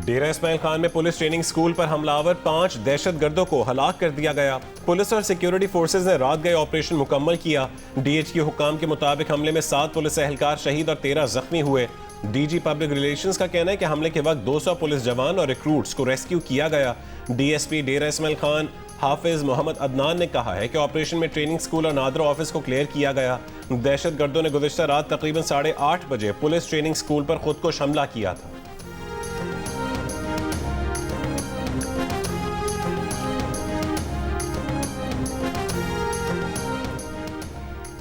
डेरा इस्माइल खान में police training school पर हमलावर 5 दहशतगर्दों को हलाक कर दिया गया। पुलिस और सिक्योरिटी फोर्सेज ने रात गए ऑपरेशन मुकम्मल किया। डीएचक्यू हुक्काम के मुताबिक हमले में 7 पुलिस एहलकार शहीद और 13 जख्मी हुए। डीजी पब्लिक रिलेशंस का कहना है कि हमले के वक्त 200 पुलिस जवान और रिक्रूट्स को रेस्क्यू किया गया। डीएसपी डेरा इस्माइल खान हाफिज मोहम्मद अदनान ने कहा है कि ऑपरेशन में ट्रेनिंग स्कूल और नादरा ऑफिस को क्लियर किया गया। दहशतगर्दों ने गुज़िश्ता रात तकरीबन 8:30 बजे पुलिस ट्रेनिंग स्कूल पर खुदकुश हमला किया था।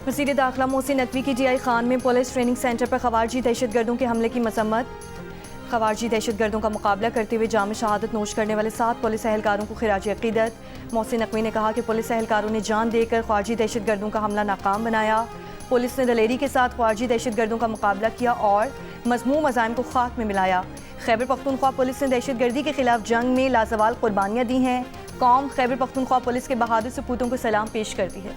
वज़ीर दाखिला मोहसिन नकवी की जीआई खान में पुलिस ट्रेनिंग सेंटर पर खवारजी दहशतगर्दों के हमले की मसम्मत। खवारजी दहशतगर्दों का मुकाबला करते हुए जाम शहादत नोश करने वाले 7 पुलिस एहलकारों को खिराज अकीदत। मोहसिन नकवी ने कहा कि पुलिस एहलकारों ने जान देकर खवारजी दहशतगर्दों का हमला नाकाम बनाया। पुलिस ने दलेरी के साथ खवारजी दहशतगर्दों का मुकाबला किया और मज़मूम अज़ाइम को खाक में मिलाया। खैबर पख्तूनख्वा पुलिस ने दहशतगर्दी के खिलाफ जंग में लाजवाल कुर्बानियाँ दी हैं। कौम खैबर पख्तूनख्वा पुलिस के बहादुर सपूतों को सलाम पेश करती है।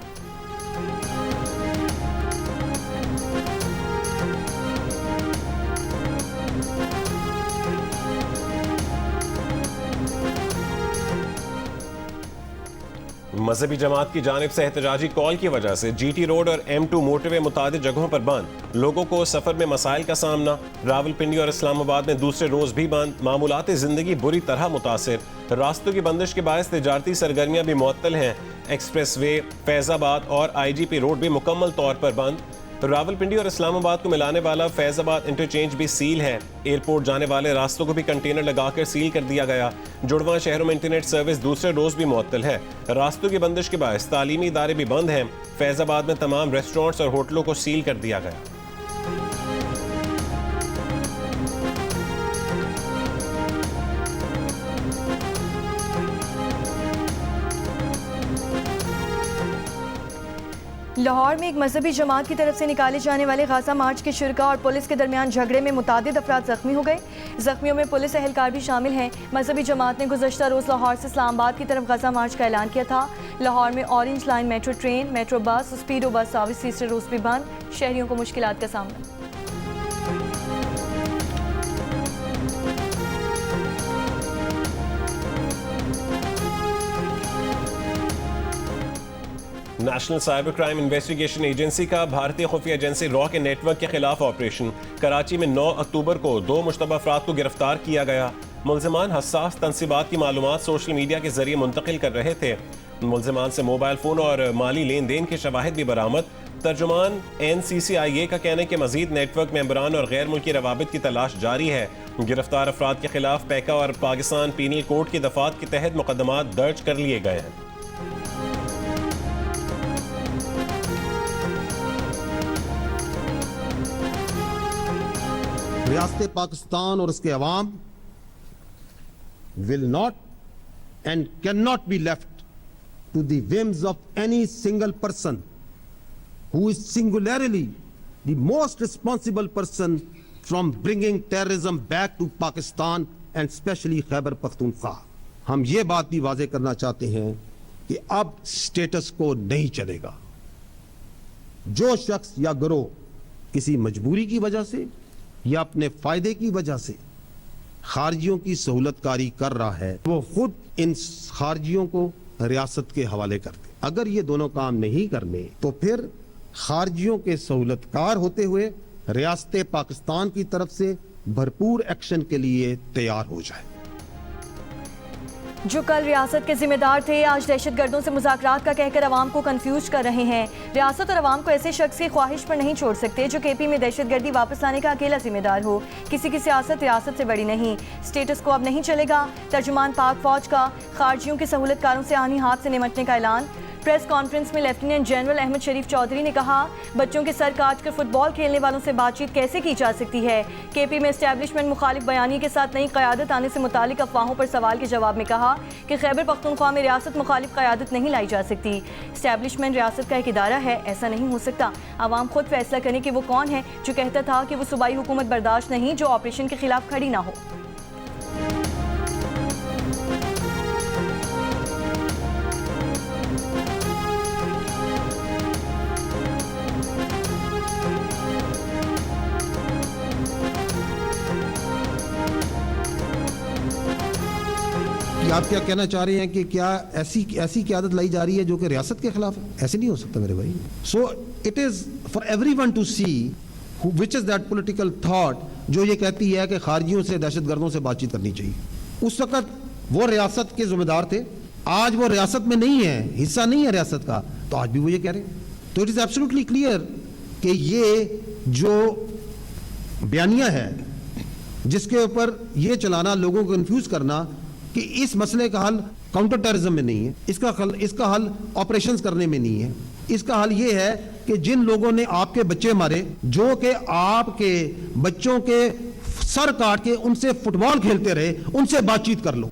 मजहबी जमात की जानिब से एहतजाजी कॉल की वजह से जीटी रोड और M2 मोटरवे मुतादिद जगहों पर बंद। लोगों को सफर में मसाइल का सामना। रावलपिंडी और इस्लामाबाद में दूसरे रोज भी बंद। मामूलाती जिंदगी बुरी तरह मुतासिर। रास्तों की बंदिश के बायस तिजारती सरगर्मियां भी मुअत्तल हैं। एक्सप्रेस वे, फैजाबाद और IGP रोड भी मुकम्मल तौर पर बंद। रावलपिंडी और इस्लामाबाद को मिलाने वाला फैजाबाद इंटरचेंज भी सील है। एयरपोर्ट जाने वाले रास्तों को भी कंटेनर लगाकर सील कर दिया गया। जुड़वा शहरों में इंटरनेट सर्विस दूसरे रोज भी मुअत्तल है। रास्तों की बंदिश के बायस तालीमी इदारे भी बंद हैं। फैजाबाद में तमाम रेस्टोरेंट्स और होटलों को सील कर दिया गया। लाहौर में एक मजहबी जमात की तरफ से निकाले जाने वाले गाजा मार्च के शुरका और पुलिस के दरमियान झगड़े में मुतादिद अफराद जख्मी हो गए। जख्मियों में पुलिस एहलकार भी शामिल हैं। मजहबी जमात ने गुज़श्ता रोज़ लाहौर से इस्लामाबाद की तरफ गाजा मार्च का ऐलान किया था। लाहौर में orange line metro train, metro bus, speedo bus service तीसरे रोज़ भी बंद। शहरियों को मुश्किलात का सामना। National cyber crime investigation agency का भारतीय खुफिया एजेंसी रॉ के नेटवर्क के खिलाफ ऑपरेशन। कराची में 9 अक्टूबर को 2 मुश्तबा अफराद को गिरफ्तार किया गया। मुल्ज़िमान हसास तनसीबात की मालूमात सोशल मीडिया के जरिए मुंतकिल कर रहे थे। मुल्ज़िमान से मोबाइल फ़ोन और माली लेन देन के शवाहिद भी बरामद। तर्जुमान NCCIA का कहना है कि मजीद नेटवर्क मेंबरान और गैर मुल्की रवाबित की तलाश जारी है। गिरफ्तार अफराद के खिलाफ पैका और पाकिस्तान पीनल कोड की दफात के तहत मुकदमात दर्ज कर लिए गए हैं। रियासत पाकिस्तान और उसके अवाम will not and cannot be left to the whims of any single person who is singularly the most responsible person from bringing terrorism back to Pakistan and especially Khyber Pakhtunkhwa। हम ये बात भी वाजे करना चाहते हैं कि अब स्टेटस को नहीं चलेगा। जो शख्स या गिरोह किसी मजबूरी की वजह से या अपने फायदे की वजह से खारजियों की सहूलतकारी कर रहा है, वो खुद इन खारजियों को रियासत के हवाले कर दे। अगर ये दोनों काम नहीं करने तो फिर खारजियों के सहूलतकार होते हुए रियासत पाकिस्तान की तरफ से भरपूर एक्शन के लिए तैयार हो जाए। जो कल रियासत के जिम्मेदार थे आज दहशतगर्दों से मुज़ाकरात का कहकर अवाम को कंफ्यूज कर रहे हैं। रियासत और अवाम को ऐसे शख्स की ख्वाहिश पर नहीं छोड़ सकते जो KP में दहशतगर्दी वापस लाने का अकेला जिम्मेदार हो। किसी की सियासत रियासत से बड़ी नहीं। स्टेटस को अब नहीं चलेगा। तर्जुमान पाक फौज का खारजियों की सहूलतकारों से आनी हाथ से निमटने का ऐलान। प्रेस कॉन्फ्रेंस में लेफ्टिनेंट जनरल अहमद शरीफ चौधरी ने कहा, बच्चों के सर काट कर फुटबॉल खेलने वालों से बातचीत कैसे की जा सकती है। KP में एस्टैब्लिशमेंट मुखालिफ बयानी के साथ नई क़यादत आने से मुतालिक अफवाहों पर सवाल के जवाब में कहा कि खैबर पख्तूनख्वा में रियासत मुखालिफ क़यादत नहीं लाई जा सकती। एस्टैब्लिशमेंट रियासत का एक इदारा है, ऐसा नहीं हो सकता। आवाम खुद फैसला करें कि वो कौन है जो कहता था कि वो सूबाई हुकूमत बर्दाश्त नहीं जो ऑपरेशन के खिलाफ खड़ी ना हो। आप क्या कहना चाह रहे हैं कि क्या ऐसी क़यादत लाई जा रही है जो कि रियासत के खिलाफ है? ऐसे नहीं हो सकता मेरे भाई। So it is for everyone to see which is that political thought जो ये कहती है कि खारजियों से, दहशतगर्दों से बातचीत करनी चाहिए। उस वक़्त वो रियासत के ज़िम्मेदार थे, आज वो रियासत में नहीं है, हिस्सा नहीं है रियासत का, तो आज भी वो ये कह रहे हैं। तो इट इज़ एब्सोल्युटली क्लियर कि ये जो बयानिया है जिसके ऊपर ये चलाना, लोगों को कंफ्यूज करना कि इस मसले का हल काउंटर टेररिज्म में नहीं है, इसका हल ऑपरेशंस करने में नहीं है, इसका हल ये है कि जिन लोगों ने आपके बच्चे मारे, जो कि आपके बच्चों के सर काट के उनसे फुटबॉल खेलते रहे, उनसे बातचीत कर लो।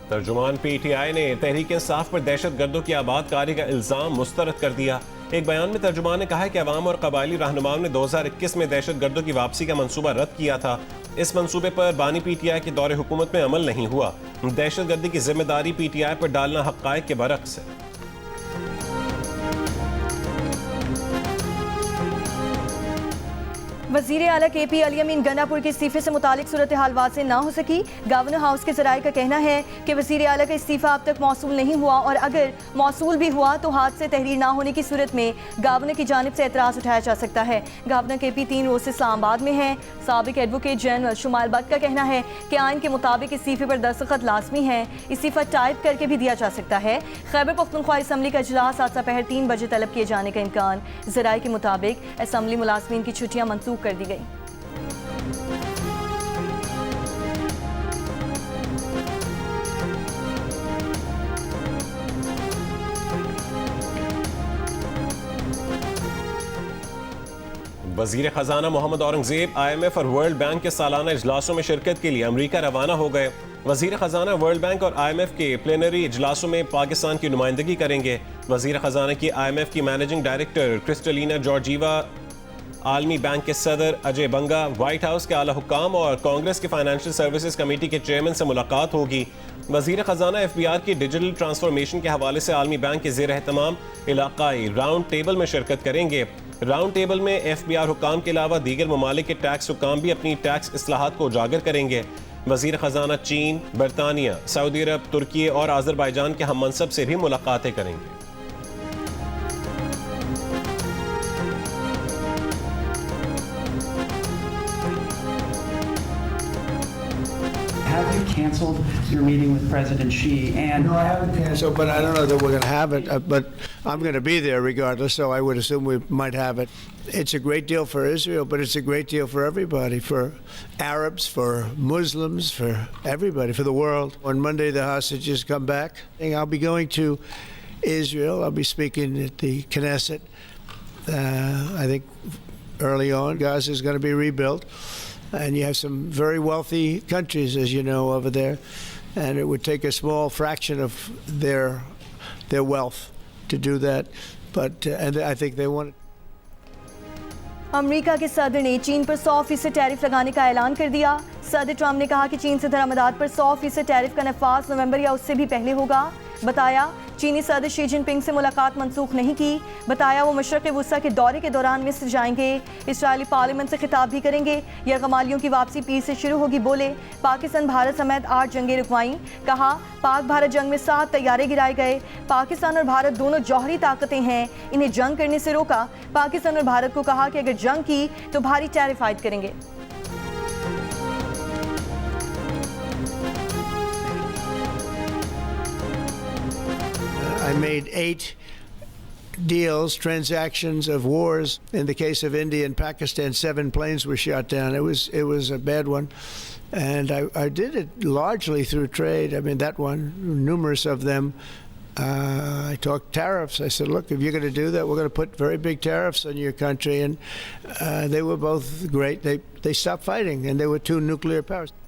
तर्जुमान पीटीआई ने तहरीक इंसाफ पर दहशतगर्दों की आबादकारी का इल्जाम मुस्तरद कर दिया। एक बयान में तर्जुमान ने कहा है कि अवाम और कबायली रहनुमाओं ने 2021 में दहशतगर्दों की वापसी का मंसूबा रद्द किया था। इस मंसूबे पर बानी पीटीआई के दौरे हुकूमत में अमल नहीं हुआ। दहशतगर्दी की जिम्मेदारी पीटीआई पर डालना हक़ाइक़ के बरक्स है। वज़ीर आला KP अली अमीन गन्नापुर के इस्तीफे से मुतालिक सूरत हाल वाज़ेह ना हो सकी। गवर्नर हाउस के ज़राए का कहना है कि वज़ीर आला का इस्तीफ़ा अब तक मौसूल नहीं हुआ और अगर मौसूल भी हुआ तो हाथ से तहरीर ना होने की सूरत में गवर्नर की जानिब से एतराज़ उठाया जा सकता है। गवर्नर KP 3 रोज़ से इस्लामाबाद में हैं। साबिक एडवोकेट जनरल शुमाइल बट का कहना है कि आइन के मुताबिक इस्तीफ़े पर दस्तखत लाजमी है, इस्तीफ़ा टाइप करके भी दिया जा सकता है। खैबर पख्तूनख्वा असम्बली का इजलास आज दोपहर 3 बजे तलब किए जाने का इम्कान। ज़राए के मुताबिक असम्बली मुलाज़मीन की छुट्टियाँ मनसूख कर दी गई। वज़ीर ख़जाना मोहम्मद औरंगज़ेब IMF और वर्ल्ड बैंक के सालाना इजलासों में शिरकत के लिए अमरीका रवाना हो गए। वज़ीर ख़जाना वर्ल्ड बैंक और IMF के प्लेनरी इजलासों में पाकिस्तान की नुमाइंदगी करेंगे। वज़ीर ख़जाना की IMF की मैनेजिंग डायरेक्टर क्रिस्टलिना जॉर्जीवा, आलमी बैंक के सदर अजय बंगा, व्हाइट हाउस के आला हुक्काम और कांग्रेस के फाइनेंशियल सर्विसेज कमेटी के चेयरमैन से मुलाकात होगी। वज़ीर ख़जाना FBR की डिजिटल ट्रांसफॉर्मेशन के हवाले से आलमी बैंक के ज़ेर एहतमाम इलाकाई राउंड टेबल में शिरकत करेंगे। राउंड टेबल में FBR हुक्काम के अलावा दीगर ममालिक के टैक्स हुक्काम भी अपनी टैक्स इस्लाहात को उजागर करेंगे। वज़ीर ख़जाना चीन, बरतानिया, सऊदी अरब, तुर्की और आज़रबाईजान के हम मनसब से भी मुलाकातें करेंगे। Have you canceled your meeting with President Xi? And No, I haven't canceled, but I don't know that we're going to have it. But I'm going to be there regardless, so I would assume we might have it. It's a great deal for Israel, but it's a great deal for everybody, for Arabs, for Muslims, for everybody, for the world. On Monday, the hostages come back. I'll be going to Israel. I'll be speaking at the Knesset. I think early on, Gaza is going to be rebuilt. And you have some very wealthy countries, as you know, over there, and it would take a small fraction of their wealth to do that. But and I think they want it. America के सदर ने चीन पर 100% tariff लगाने का ऐलान कर दिया। सदर ट्रंप ने कहा कि चीन से दरामदात पर 100% टैरिफ का नफाज नवंबर या उससे भी पहले होगा। बताया चीनी सदर शी जिनपिंग से मुलाकात मनसूख नहीं की। बताया वो मशरक़ वुस्ता के दौरे के दौरान मिस्र जाएंगे। इसराइली पार्लियामेंट से खिताब भी करेंगे। यरगमालियों की वापसी पीर से शुरू होगी। बोले पाकिस्तान भारत समेत 8 जंगें रुकवाईं। कहा पाक भारत जंग में 7 तैयारे गिराए गए। पाकिस्तान और भारत दोनों जौहरी ताकतें हैं, इन्हें जंग करने से रोका। पाकिस्तान और भारत को कहा कि अगर जंग की तो भारी टैरिफ आयद करेंगे। I made 8 deals, transactions of wars. In the case of India and Pakistan, 7 planes were shot down. It was a bad one. And I did it largely through trade. I mean, that one, numerous of them. I talked tariffs. I said, look, if you're going to do that, we're going to put very big tariffs on your country. And they were both great. They stopped fighting, and there were 2 nuclear powers.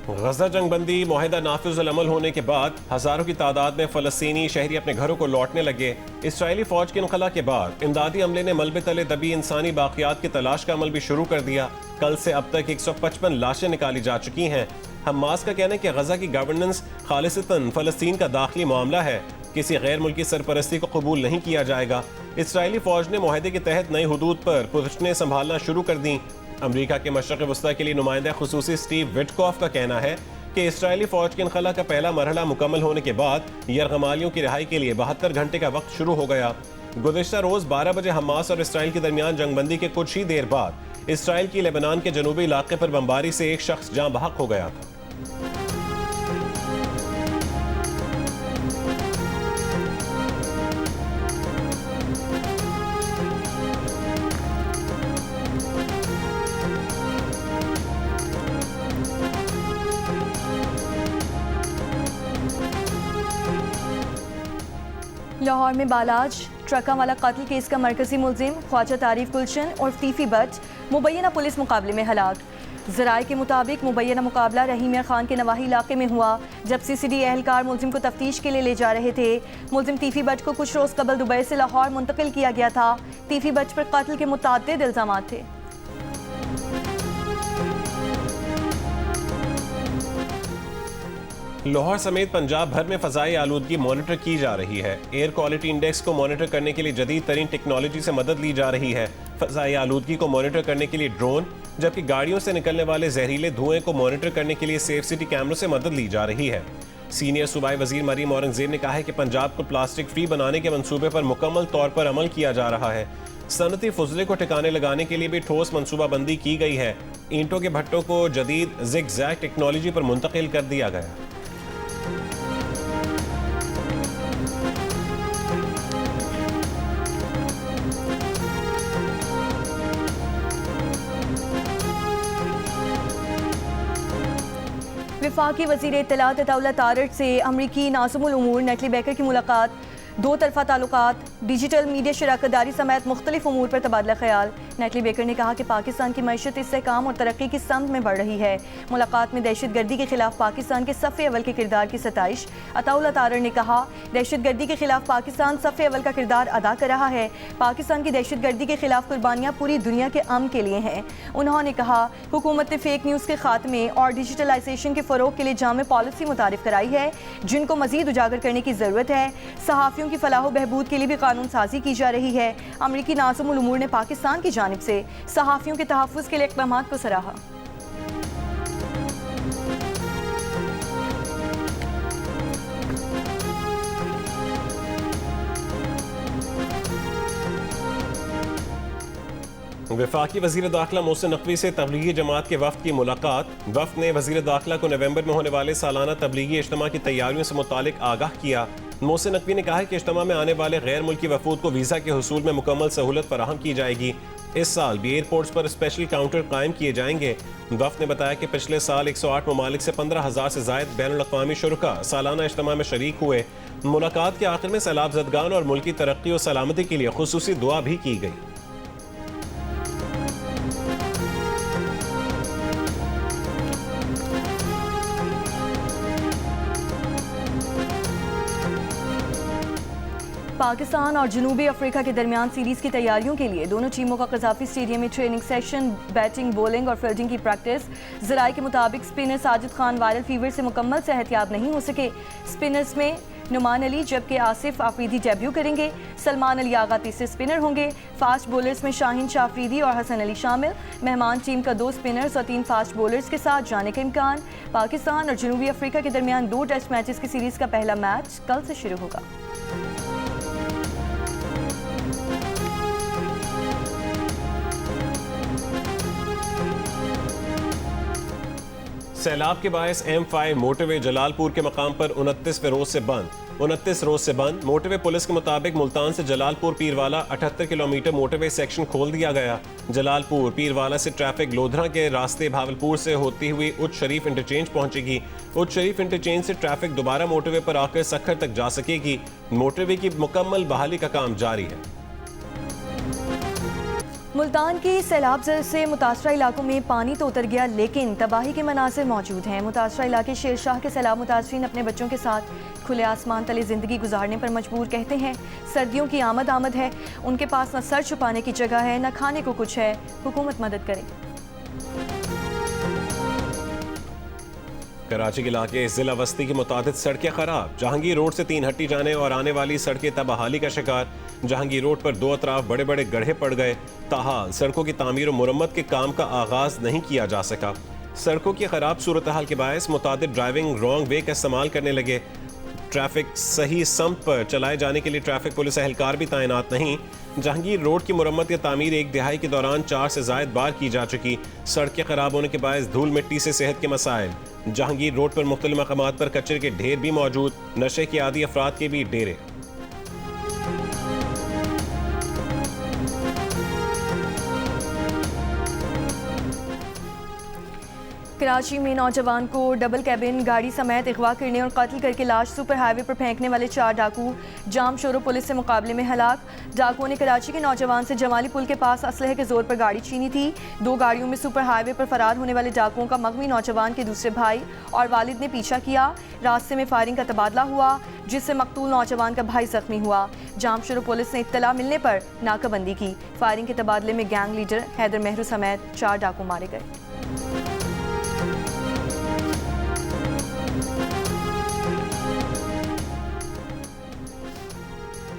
गजा जंग बंदी मुआहिदा नाफिज़ुल अमल होने के बाद हज़ारों की तादाद में फ़लस्तीनी शहरी अपने घरों को लौटने लगे। इसराइली फ़ौज के इनखला के बाद इमदादी अमले ने मलबे तले दबी इंसानी बाक़ियात की तलाश का अमल भी शुरू कर दिया। कल से अब तक 155 लाशें निकाली जा चुकी हैं। हमास का कहना है कि गजा की गवर्नेंस खालिसतन फ़लस्तीन का दाखिली मामला है, किसी गैर मुल्की सरपरस्ती को कबूल नहीं किया जाएगा। इसराइली फ़ौज ने मुआहदे के तहत नई हुदूद पर पुष्टें संभालना शुरू कर दी। अमरीका के मशरक़ वस्ता के लिए नुमाइंदा खुसूसी स्टीव विटकॉफ का कहना है कि इसराइली फौज के इनखला का पहला मरहला मुकम्मल होने के बाद यरगमालियों की रिहाई के लिए 72 घंटे का वक्त शुरू हो गया। गुज़िश्ता रोज 12 बजे हमास और इसराइल के दरमियान जंगबंदी के कुछ ही देर बाद इसराइल की लेबनान के जनूबी इलाके पर बमबारी से एक शख्स जाँ बहक हो गया था। लाहौर में बालाज ट्रका वाला कत्ल केस का मरकजी मुलजिम ख्वाजा तारीफ गुलशन और तीफी बट मुबैना पुलिस मुकाबले में हलाक। ज़राए के मुताबिक मुबैना मुकाबला रहीम यार खान के नवाही इलाके में हुआ जब CCD एहलकार मुलजिम को तफ्तीश के लिए ले जा रहे थे। मुलजिम तीफी बट को कुछ रोज़ कबल दुबई से लाहौर मुंतकिल किया गया था। तीफी बट पर कत्ल के मुतअद्दिद इल्ज़ाम थे। लाहौर समेत पंजाब भर में फ़ज़ाई आलूदगी मॉनिटर की जा रही है। एयर क्वालिटी इंडेक्स को मॉनिटर करने के लिए जदीद तरीन टेक्नोलॉजी से मदद ली जा रही है। फ़ज़ाई आलूदगी को मॉनिटर करने के लिए ड्रोन, जबकि गाड़ियों से निकलने वाले जहरीले धुएं को मॉनिटर करने के लिए सेफ सिटी कैमरों से मदद ली जा रही है। सीनियर सूबाई वजीर मरीम औरंगजेब ने कहा है कि पंजाब को प्लास्टिक फ्री बनाने के मंसूबे पर मुकम्मल तौर पर अमल किया जा रहा है। सनती फजले को ठिकाने लगाने के लिए भी ठोस मनसूबाबंदी की गई है। ईंटों के भट्टों को जदीद ज़िग-ज़ैग टेक्नोलॉजी पर मुंतकिल कर दिया गया। वफाकी वज़ीर इत्तलात अताउल्लाह तारड़ से अमरीकी नाज़िमुल उमूर नेटली बेकर की मुलाकात। दो तरफा ताल्लुकात, डिजिटल मीडिया शराकतदारी समेत मुख्तलिफ उमूर पर तबादला ख्याल। नेटली बेकर ने कहा कि पाकिस्तान की मईशत इस्तेहकाम और तरक्की की समत में बढ़ रही है। मुलाकात में दहशत गर्दी के खिलाफ पाकिस्तान के सफ़े अव्वल के किरदार की सताइश। अताउल्लाह तारड़ ने कहा, दहशत गर्दी के खिलाफ पाकिस्तान सफ़े अव्वल का किरदार अदा कर रहा है। पाकिस्तान की दहशत गर्दी के खिलाफ कुर्बानियाँ पूरी दुनिया के अमन के लिए हैं। उन्होंने कहा, हुकूमत ने फेक न्यूज़ के खात्मे और डिजिटलाइजेशन के फ़रोग के लिए जामे पॉलिसी मुतारिफ कराई है, जिनको मज़ीद उजागर करने की ज़रूरत है। सहाफ़ियों की फलाह बहबूद के लिए भी कानून साजी की जा रही है। अमरीकी नाज़िमुल उमूर ने पाकिस्तान की जानिब से सहाफ़ियों के तहफ़्फ़ुज़ के लिए इक़दामात को सराहा। वफाकी वज़ीर दाखिला मोहसिन नकवी से तबलीगी जमात के वफ़द की मुलाकात। वफ़द ने वज़ीर दाखिला को नवंबर में होने वाले सालाना तबलीगी इज्तिमा की तैयारियों से मुतालिक आगाह किया। मोहसिन नकवी ने कहा कि इज्तिमा में आने वाले गैर मुल्की वफूद को वीज़ा के हुसूल में मुकम्मल सहूलत फराहम की जाएगी। इस साल भी एयरपोर्ट्स पर स्पेशल काउंटर कायम किए जाएंगे। वफ़द ने बताया कि पिछले साल 108 ममालिक से 15,000 से ज़ायद बैनुल अक़वामी शुरका सालाना इज्तिमा में शरीक हुए। मुलाकात के आखिर में सैलाब ज़दगान और मुल्की तरक्की और सलामती के लिए खुसूसी दुआ भी की गई। पाकिस्तान और जनूबी अफ्रीका के दरमियान सीरीज़ की तैयारियों के लिए दोनों टीमों का कज़ाफ़ी स्टेडियम में ट्रेनिंग सेशन, बैटिंग, बॉलिंग और फील्डिंग की प्रैक्टिस। ज़राए के मुताबिक spinner Sajid Khan viral fever से मुकम्मल सेहतयाब नहीं हो सके। स्पिनर्स में नुमान अली जबकि आसिफ आफरीदी डेब्यू करेंगे। सलमान अली आगा तीसरे स्पिनर होंगे। फास्ट बॉलर्स में शाहीन शाह आफरीदी और हसन अली शामिल। मेहमान टीम का 2 स्पिनर्स और 3 फास्ट बॉलर्स के साथ जाने का इम्कान। पाकिस्तान और जनूबी अफ्रीका के दरमियान 2 टेस्ट मैचेस की सीरीज़ का पहला मैच कल से शुरू होगा। सैलाब के बायस M5 मोटरवे जलालपुर के मकाम पर 29 रोज से बंद। मोटरवे पुलिस के मुताबिक मुल्तान से Jalalpur Pirwala 78 kilometre motorway section खोल दिया गया। जलालपुर पीरवाला से ट्रैफिक लोधरा के रास्ते भावलपुर से होती हुई उच्च शरीफ इंटरचेंज पहुंचेगी। उच्च शरीफ इंटरचेंज से ट्रैफिक दोबारा मोटरवे पर आकर सखर तक जा सकेगी। मोटरवे की मुकम्मल बहाली का काम जारी है। मुल्तान की सैलाब से मुतासरा इलाकों में पानी तो उतर गया, लेकिन तबाही के मनासिर मौजूद हैं। मुतासरा इलाके शेरशाह के सैलाब मुतासरीन अपने बच्चों के साथ खुले आसमान तले ज़िंदगी गुजारने पर मजबूर कहते हैं। सर्दियों की आमद है, उनके पास न सर छुपाने की जगह है, न खाने को कुछ है। हुकूमत मदद करे। कराची के इलाके जिला वस्ती की मुतादिद सड़कें खराब। जहांगीर रोड से 3 हट्टी जाने और आने वाली सड़कें तबाहाली का शिकार। जहांगीर रोड पर 2 अतराफ बड़े बड़े गड्ढे पड़ गए। ताहाल सड़कों की तामीर और मुरम्मत के काम का आगाज नहीं किया जा सका। सड़कों की खराब सूरत हाल के बायस मुतादिद ड्राइविंग रॉन्ग वे का इस्तेमाल करने लगे। ट्रैफिक सही समत पर चलाए जाने के लिए ट्रैफिक पुलिस एहलकार भी तैनात नहीं। जहांगीर रोड की मुरम्मत या तामीर 1 दिहाई के दौरान 4 से ज़ायद बार की जा चुकी। सड़कें खराब होने के बायस धूल मिट्टी से सेहत के मसाइल। जहांगीर रोड पर मुख्तलिफ मकामात पर कचरे के ढेर भी मौजूद। नशे के आदी अफराद के भी डेरे। कराची में नौजवान को डबल कैबिन गाड़ी समेत अगवा करने और कत्ल करके लाश सुपर हाईवे पर फेंकने वाले 4 डाकू जाम शोरो पुलिस से मुकाबले में हलाक। डाकुओं ने कराची के नौजवान से जमाली पुल के पास असलहे के जोर पर गाड़ी छीनी थी। 2 गाड़ियों में सुपर हाईवे पर फरार होने वाले डाकुओं का मगवी नौजवान के दूसरे भाई और वालिद ने पीछा किया। रास्ते में फायरिंग का तबादला हुआ जिससे मकतूल नौजवान का भाई जख्मी हुआ। जाम शोरो पुलिस ने इत्तला मिलने पर नाकाबंदी की। फायरिंग के तबादले में गैंग लीडर हैदर मेहरू समेत 4 डाकू मारे गए।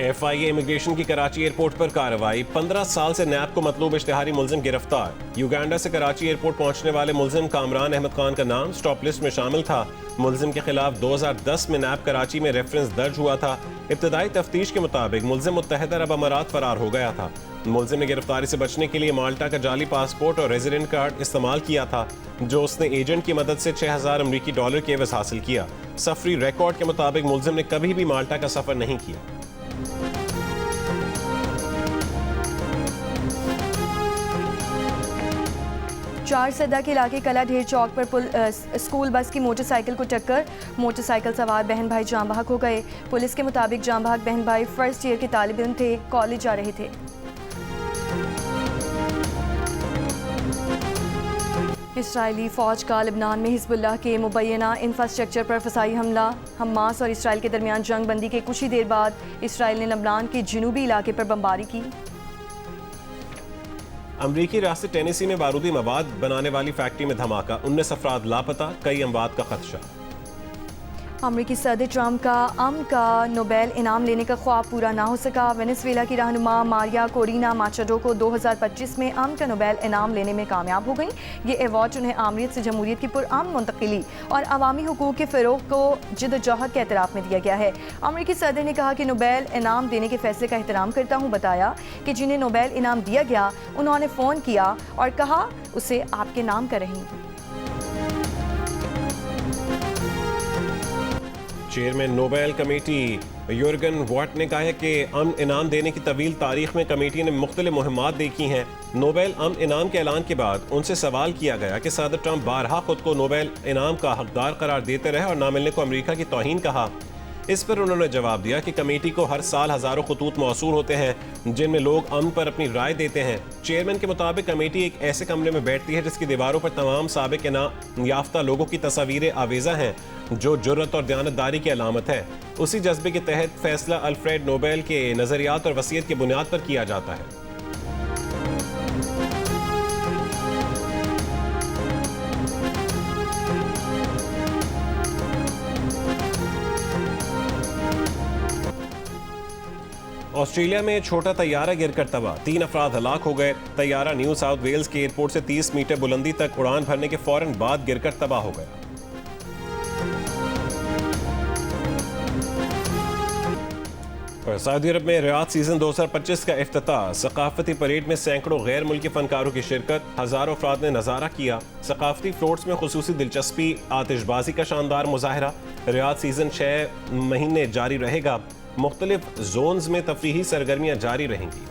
FIA इमिग्रेशन की कराची एयरपोर्ट पर कार्रवाई। 15 साल से नैब को मतलूब इश्तिहारी मुलजिम गिरफ्तार। युगांडा से कराची एयरपोर्ट पहुंचने वाले मुलजिम कामरान अहमद खान का नाम स्टॉप लिस्ट में शामिल था। मुलजिम के खिलाफ 2010 में नैब कराची में रेफरेंस दर्ज हुआ था। इब्तदाई तफ्तीश के मुताबिक मुलजिम मुत्तहिदा अरब अमारात फरार हो गया था। मुलजिम ने गिरफ्तारी से बचने के लिए माल्टा का जाली पासपोर्ट और रेजिडेंट कार्ड इस्तेमाल किया था, जो उसने एजेंट की मदद से $6000 अमरीकी के एवज हासिल किया। सफरी रिकॉर्ड के मुताबिक मुलजिम ने कभी भी माल्टा का सफर नहीं किया। चार सदा के इलाके कला ढेर चौक पर स्कूल बस की मोटरसाइकिल को टक्कर। मोटरसाइकिल सवार बहन भाई जाम बहक हो गए। पुलिस के मुताबिक जाम बहक बहन भाई फर्स्ट ईयर के तालिब इल्म थे, कॉलेज जा रहे थे। इसराइली फ़ौज का लिबनान में हिज़्बुल्लाह के मुबैना इंफ्रास्ट्रक्चर पर फ़साई हमला। हमास और इसराइल के दरमियान जंग बंदी के कुछ ही देर बाद इसराइल ने लिबनान के जनूबी इलाके पर बमबारी की। अमरीकी रियासत टेनेसी में बारूदी मवाद बनाने वाली फैक्ट्री में धमाका। 19 अफराद लापता, कई अमवात का खदशा। अमरीकी सदर ट्रंप का अमन का नोबेल इनाम लेने का ख्वाब पूरा ना हो सका। वेनेजुएला की रहनुमा मारिया कोरिना माचाडो को 2025 में अमन का नोबेल इनाम लेने में कामयाब हो गई। ये अवार्ड उन्हें आमरीत से जमहूरियत की पुरअमन मुंतकिली और अवामी हुकूक के फ़रोग़ को जिद्दोजहद के एतराफ़ में दिया गया है। अमरीकी सदर ने कहा कि नोबेल इनाम देने के फैसले का एहतराम करता हूँ। बताया कि जिन्हें नोबेल इनाम दिया गया उन्होंने फ़ोन किया और कहा उसे आपके नाम कर रही हूँ। Chairman Nobel committee Jürgen what ने कहा है कि अमन इनाम देने की तवील तारीख में कमेटी ने मुख्तलिफ मुहिम्मात देखी हैं। नोबेल अमन इनाम के ऐलान के बाद उनसे सवाल किया गया कि सदर ट्रंप बारहा खुद को नोबेल इनाम का हकदार करार देते रहे और ना मिलने को अमेरिका की तौहीन कहा। इस पर उन्होंने जवाब दिया कि कमेटी को हर साल हज़ारों खतूत मौसूल होते हैं जिनमें लोग अमन पर अपनी राय देते हैं। चेयरमैन के मुताबिक कमेटी एक ऐसे कमरे में बैठती है जिसकी दीवारों पर तमाम साबिक इनाम याफ्ता लोगों की तस्वीरें आवेज़ा हैं, जो जुर्रत और दयानतदारी की अलामत है। उसी जज्बे के तहत फैसला अल्फ्रेड नोबेल के नज़रियात और वसीयत की बुनियाद पर किया जाता है। ऑस्ट्रेलिया में छोटा तैयारा गिरकर तबाह, 3 अफराद हलाक हो गए। तैयारा न्यू साउथ वेल्स के एयरपोर्ट से 30 मीटर बुलंदी तक उड़ान भरने के फौरन बाद गिरकर तबाह हो गया। सऊदी अरब में रियाद सीजन 2025 का इफ्तिताह। सकाफती परेड में सैकड़ों गैर मुल्की फनकारों की शिरकत, हजारों अफराद ने नजारा किया। सकाफती फ्लोट्स में खुसूसी दिलचस्पी, आतिशबाजी का शानदार मुजाहरा। रियाद सीजन 6 महीने जारी रहेगा। मुख्तलिफ जोन्स में तफरीही सरगर्मियां जारी रहेंगी।